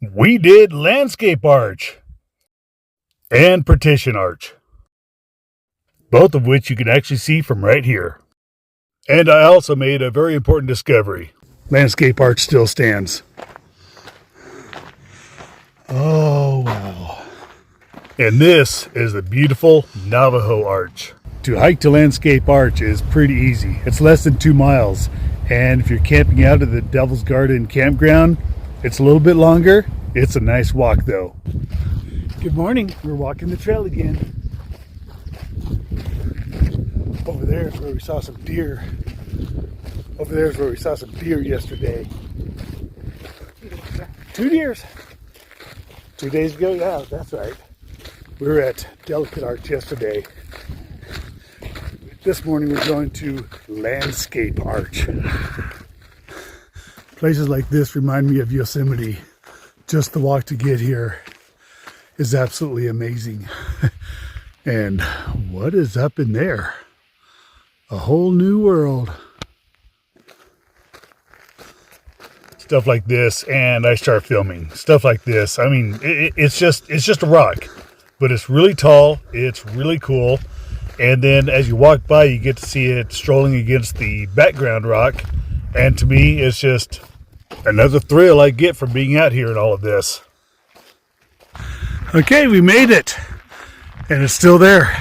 We did landscape arch and partition arch, both of which you can actually see from right here. And I also made a very important discovery. Landscape arch still stands. Oh, wow. And this is the beautiful Navajo arch. To hike to landscape arch is pretty easy. It's less than 2 miles. And if you're camping out at the Devil's Garden campground, it's a little bit longer. It's a nice walk though. Good morning. We're walking the trail again. Over there is where we saw some deer. Over there is where we saw some deer yesterday. 2 deers. 2 days ago, yeah, that's right. We were at Delicate Arch yesterday. This morning we're going to Landscape Arch. Places like this remind me of Yosemite. Just the walk to get here is absolutely amazing. And what is up in there? A whole new world. Stuff like this, and I start filming stuff like this. I mean, it's just a rock, but it's really tall. It's really cool. And then as you walk by, you get to see it strolling against the background rock. And to me, it's just another thrill I get from being out here in all of this. Okay, we made it. And it's still there.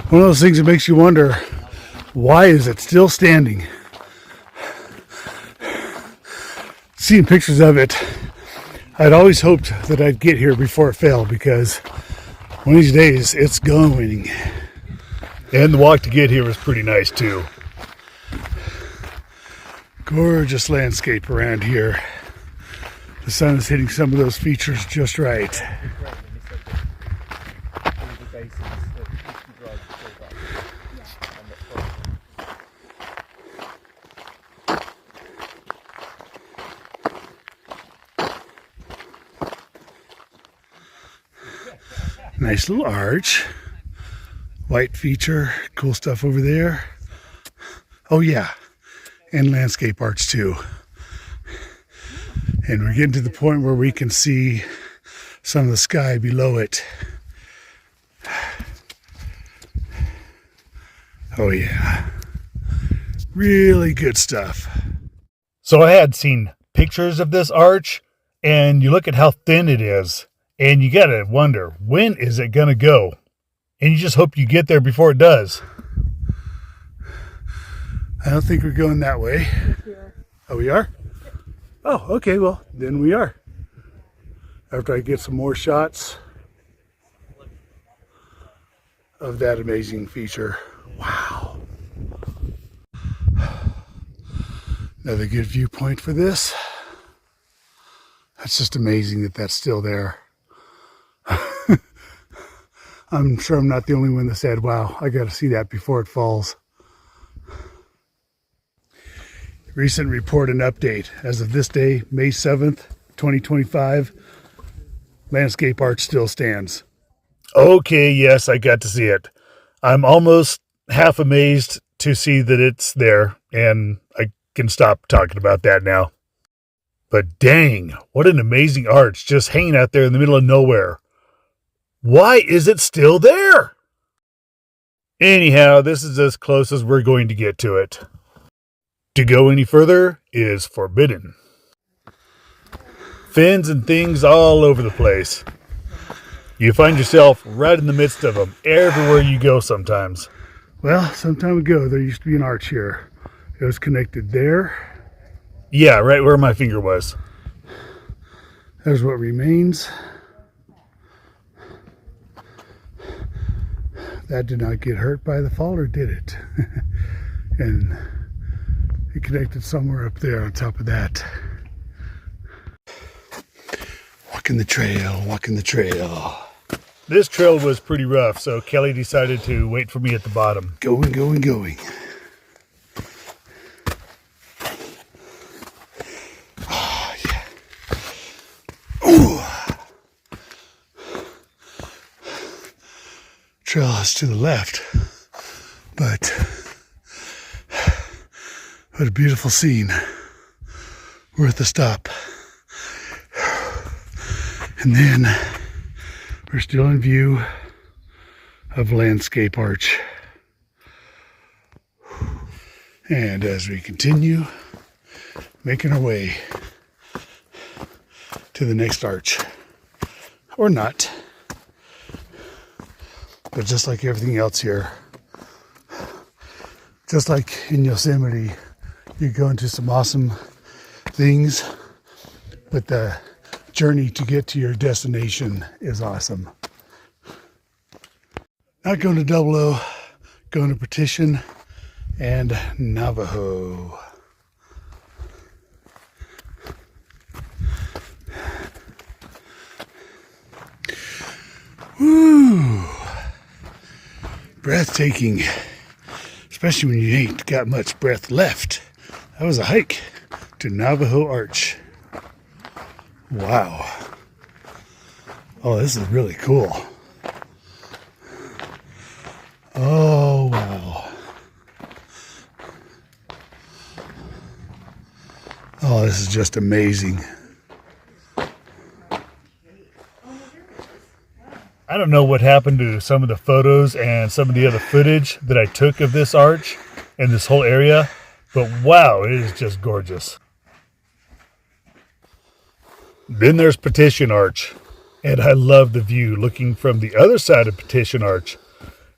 One of those things that makes you wonder, why is it still standing? Seeing pictures of it, I'd always hoped that I'd get here before it fell, because one of these days it's going. And the walk to get here was pretty nice too. Gorgeous landscape around here. The sun is hitting some of those features just right. Nice little arch. White feature, cool stuff over there. Oh yeah, and landscape arch too. And we're getting to the point where we can see some of the sky below it. Oh yeah, really good stuff. So I had seen pictures of this arch, and you look at how thin it is, and you gotta wonder, when is it gonna go? And you just hope you get there before it does. I don't think we're going that way. Oh, we are? Oh, okay, well, then we are. After I get some more shots of that amazing feature. Wow. Another good viewpoint for this. That's just amazing that that's still there. I'm sure I'm not the only one that said, wow, I got to see that before it falls. Recent report and update. As of this day, May 7th, 2025, landscape arch still stands. Okay, yes, I got to see it. I'm almost half amazed to see that it's there, and I can stop talking about that now. But dang, what an amazing arch just hanging out there in the middle of nowhere. Why is it still there? Anyhow, this is as close as we're going to get to it. To go any further is forbidden. Fins and things all over the place. You find yourself right in the midst of them everywhere you go sometimes. Well, some time ago, there used to be an arch here. It was connected there. Yeah, right where my finger was. There's what remains. That did not get hurt by the fall, or did it? And it connected somewhere up there on top of that. Walking the trail, walking the trail. This trail was pretty rough, so Kelly decided to wait for me at the bottom. Going, going, going. Oh, yeah. Ooh. Trail is to the left, but what a beautiful scene. Worth the stop. And then we're still in view of landscape arch. And as we continue making our way to the next arch, or not, but just like everything else here, just like in Yosemite, you go into some awesome things, but the journey to get to your destination is awesome. Not going to Double O, going to Partition and Navajo. Woo! Breathtaking, especially when you ain't got much breath left. That was a hike to Navajo Arch. Wow. Oh, this is really cool. Oh, wow. Oh, this is just amazing. I don't know what happened to some of the photos and some of the other footage that I took of this arch and this whole area, but wow, it is just gorgeous. Then there's Partition Arch, and I love the view looking from the other side of Partition Arch.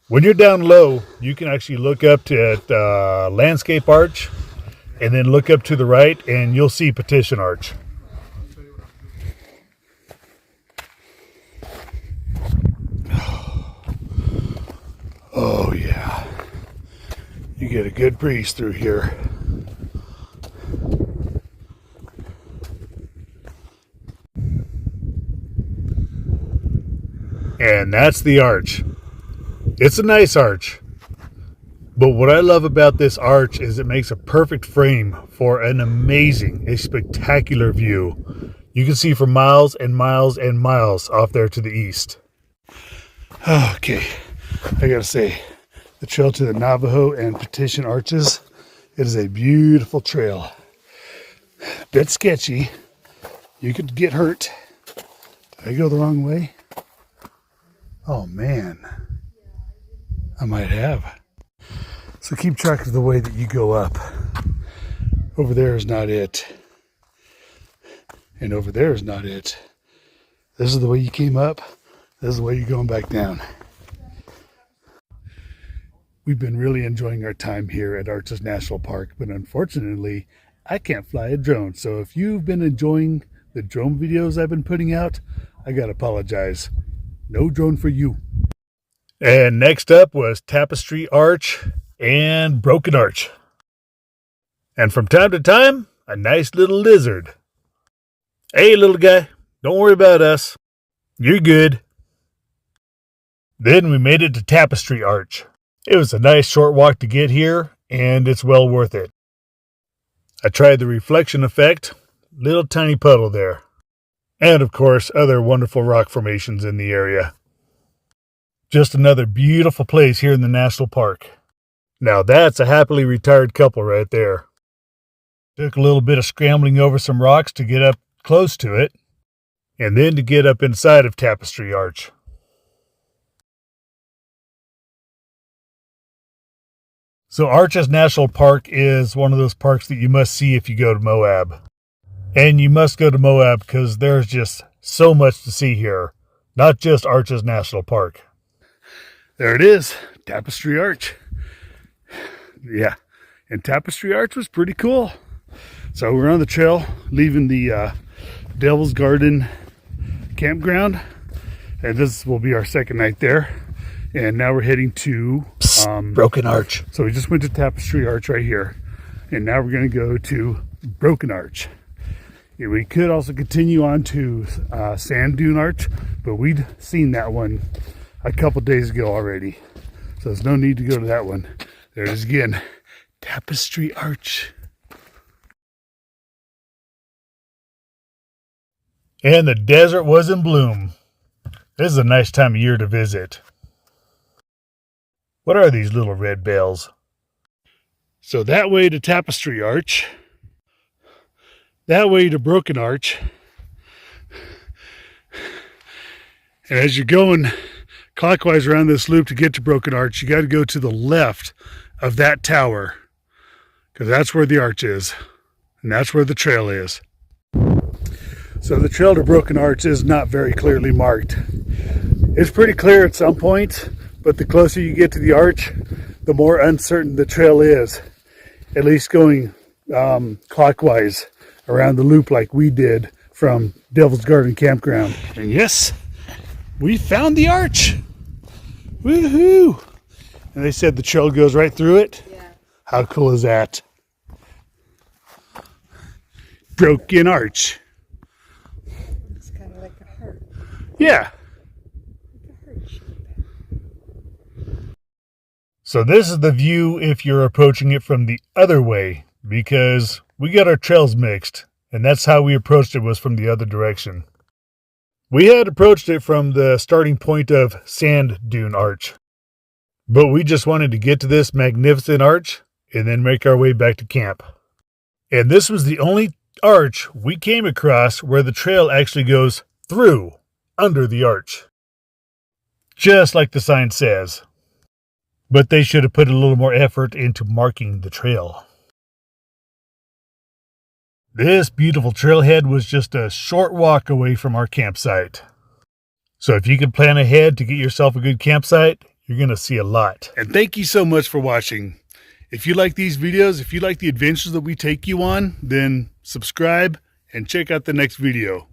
When you're down low, you can actually look up to Landscape Arch, and then look up to the right, and you'll see Partition Arch. Oh yeah, you get a good breeze through here. And that's the arch. It's a nice arch. But what I love about this arch is it makes a perfect frame for an amazing, a spectacular view. You can see for miles and miles and miles off there to the east. Okay, I gotta say, the trail to the Navajo and Partition arches, it is a beautiful trail. A bit sketchy. You could get hurt. Did I go the wrong way? Oh man, I might have. So keep track of the way that you go up. Over there is not it. And over there is not it. This is the way you came up. This is the way you're going back down. We've been really enjoying our time here at Arches National Park, but unfortunately, I can't fly a drone. So if you've been enjoying the drone videos I've been putting out, I gotta apologize. No drone for you. And next up was Tapestry Arch and Broken Arch. And from time to time, a nice little lizard. Hey, little guy, don't worry about us. You're good. Then we made it to Tapestry Arch. It was a nice short walk to get here, and it's well worth it. I tried the reflection effect, little tiny puddle there. And of course, other wonderful rock formations in the area. Just another beautiful place here in the national park. Now that's a happily retired couple right there. Took a little bit of scrambling over some rocks to get up close to it, and then to get up inside of Tapestry Arch. So Arches National Park is one of those parks that you must see if you go to Moab. And you must go to Moab because there's just so much to see here. Not just Arches National Park. There it is, Tapestry Arch. Yeah, and Tapestry Arch was pretty cool. So we're on the trail, leaving the Devil's Garden campground. And this will be our second night there. And now we're heading to Broken Arch. So we just went to Tapestry Arch right here. And now we're going to go to Broken Arch. Yeah, we could also continue on to Sand Dune Arch, but we'd seen that one a couple days ago already. So there's no need to go to that one. There it is again, Tapestry Arch. And the desert was in bloom. This is a nice time of year to visit. What are these little red bells? So that way to Tapestry Arch. That way to Broken Arch. And as you're going clockwise around this loop to get to Broken Arch, you got to go to the left of that tower, because that's where the arch is, and that's where the trail is. So the trail to Broken Arch is not very clearly marked. It's pretty clear at some points, but the closer you get to the arch, the more uncertain the trail is. At least going clockwise around the loop like we did from Devil's Garden Campground. And yes, we found the arch. Woohoo! And they said the trail goes right through it. Yeah. How cool is that? Broken Arch. It's kind of like a heart. Yeah. Like a heart shape. So this is the view if you're approaching it from the other way, because we got our trails mixed, and that's how we approached it, was from the other direction. We had approached it from the starting point of Sand Dune Arch, but we just wanted to get to this magnificent arch and then make our way back to camp. And this was the only arch we came across where the trail actually goes through, under the arch. Just like the sign says. But they should have put a little more effort into marking the trail. This beautiful trailhead was just a short walk away from our campsite. So if you can plan ahead to get yourself a good campsite, you're going to see a lot. And thank you so much for watching. If you like these videos, if you like the adventures that we take you on, then subscribe and check out the next video.